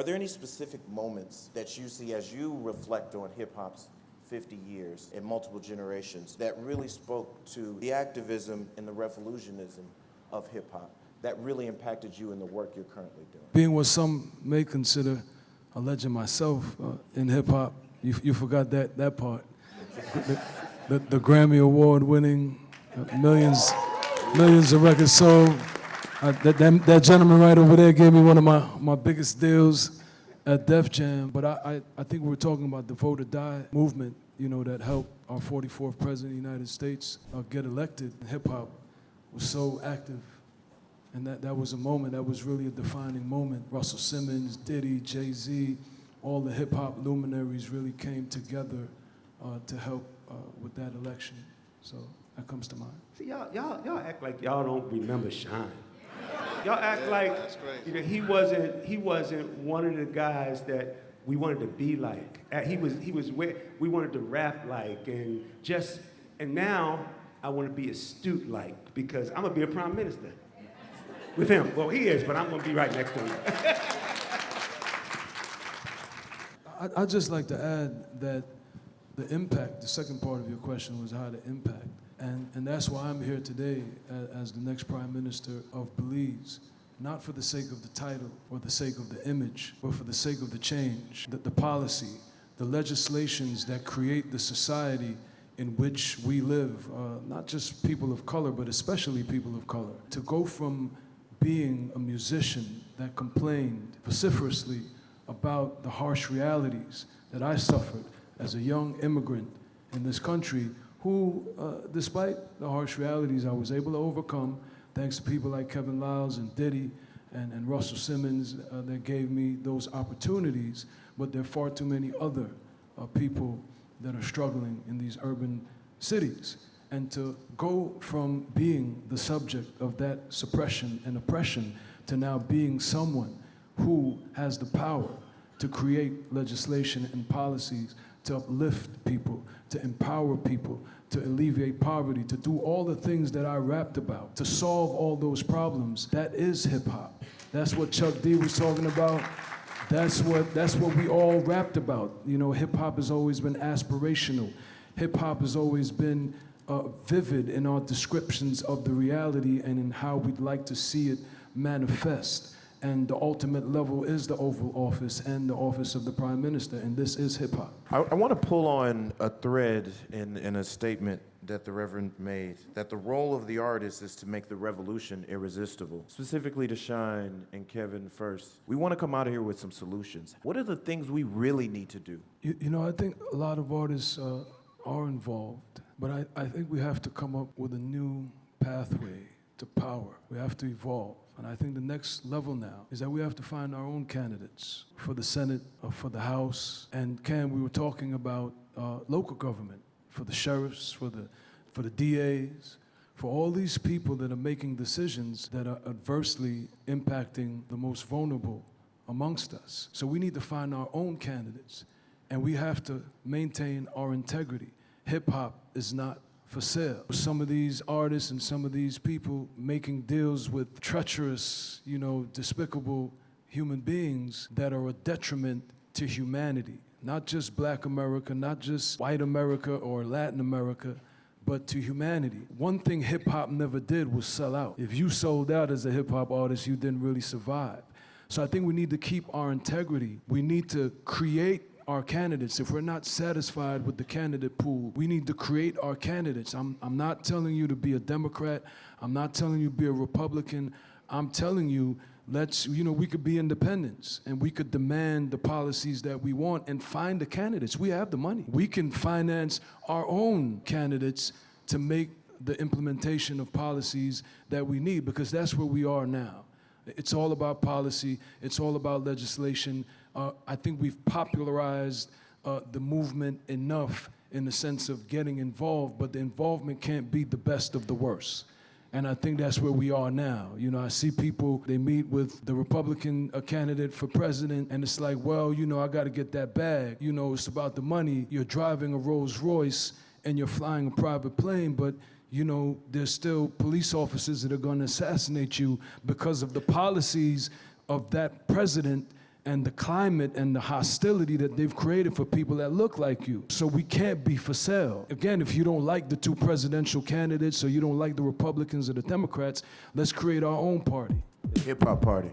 Are there any specific moments that you see as you reflect on hip-hop's 50 years and multiple generations that really spoke to the activism and the revolutionism of hip-hop that really impacted you in the work you're currently doing? Being what some may consider a legend myself in hip-hop, you forgot that part. The Grammy Award winning, millions of records sold. That gentleman right over there gave me one of my biggest deals at Def Jam. But I think we're talking about the Vote or Die movement, that helped our 44th president of the United States get elected. Hip-hop was so active. And that was a moment, that was really a defining moment. Russell Simmons, Diddy, Jay-Z, all the hip-hop luminaries really came together to help with that election. So that comes to mind. See, y'all act like y'all don't remember Shyne. Y'all act like he wasn't one of the guys that we wanted to be like. He was where we wanted to rap like, and now I want to be astute like, because I'm gonna be a prime minister with him. Well, he is, but I'm gonna be right next to him. I'd just like to add that the impact, the second part of your question was how to impact. And that's why I'm here today as the next Prime Minister of Belize, not for the sake of the title or the sake of the image, but for the sake of the change, the policy, the legislations that create the society in which we live, not just people of color, but especially people of color. To go from being a musician that complained vociferously about the harsh realities that I suffered as a young immigrant in this country, who, despite the harsh realities, I was able to overcome thanks to people like Kevin Liles and Diddy and Russell Simmons that gave me those opportunities. But there are far too many other people that are struggling in these urban cities. And to go from being the subject of that suppression and oppression to now being someone who has the power to create legislation and policies to uplift people, to empower people, to alleviate poverty, to do all the things that I rapped about, to solve all those problems, that is hip-hop. That's what Chuck D was talking about. That's what we all rapped about. Hip-hop has always been aspirational. Hip-hop has always been vivid in our descriptions of the reality and in how we'd like to see it manifest. And the ultimate level is the Oval Office and the office of the Prime Minister, and this is hip-hop. I want to pull on a thread in a statement that the Reverend made, that the role of the artist is to make the revolution irresistible. Specifically to Shyne and Kevin first, we want to come out of here with some solutions. What are the things we really need to do? I think a lot of artists are involved, but I think we have to come up with a new pathway to power. We have to evolve. And I think the next level now is that we have to find our own candidates for the Senate, for the House, and we were talking about local government, for the sheriffs, for the DAs, for all these people that are making decisions that are adversely impacting the most vulnerable amongst us. So we need to find our own candidates, and we have to maintain our integrity. Hip-hop is not for sale. Some of these artists and some of these people making deals with treacherous, despicable human beings that are a detriment to humanity. Not just Black America, not just white America or Latin America, but to humanity. One thing hip-hop never did was sell out. If you sold out as a hip-hop artist, you didn't really survive. So I think we need to keep our integrity. We need to create our candidates. If we're not satisfied with the candidate pool, we need to create our candidates. I'm not telling you to be a Democrat. I'm not telling you to be a Republican. I'm telling you, we could be independents and we could demand the policies that we want and find the candidates. We have the money. We can finance our own candidates to make the implementation of policies that we need, because that's where we are now. It's all about policy. It's all about legislation. I think we've popularized the movement enough in the sense of getting involved, but the involvement can't be the best of the worst. And I think that's where we are now. I see people, they meet with the Republican candidate for president, and it's like, well, I got to get that bag. It's about the money. You're driving a Rolls Royce and you're flying a private plane, but there's still police officers that are going to assassinate you because of the policies of that president and the climate and the hostility that they've created for people that look like you. So we can't be for sale. Again, if you don't like the two presidential candidates or you don't like the Republicans or the Democrats, let's create our own party. Hip Hop Party.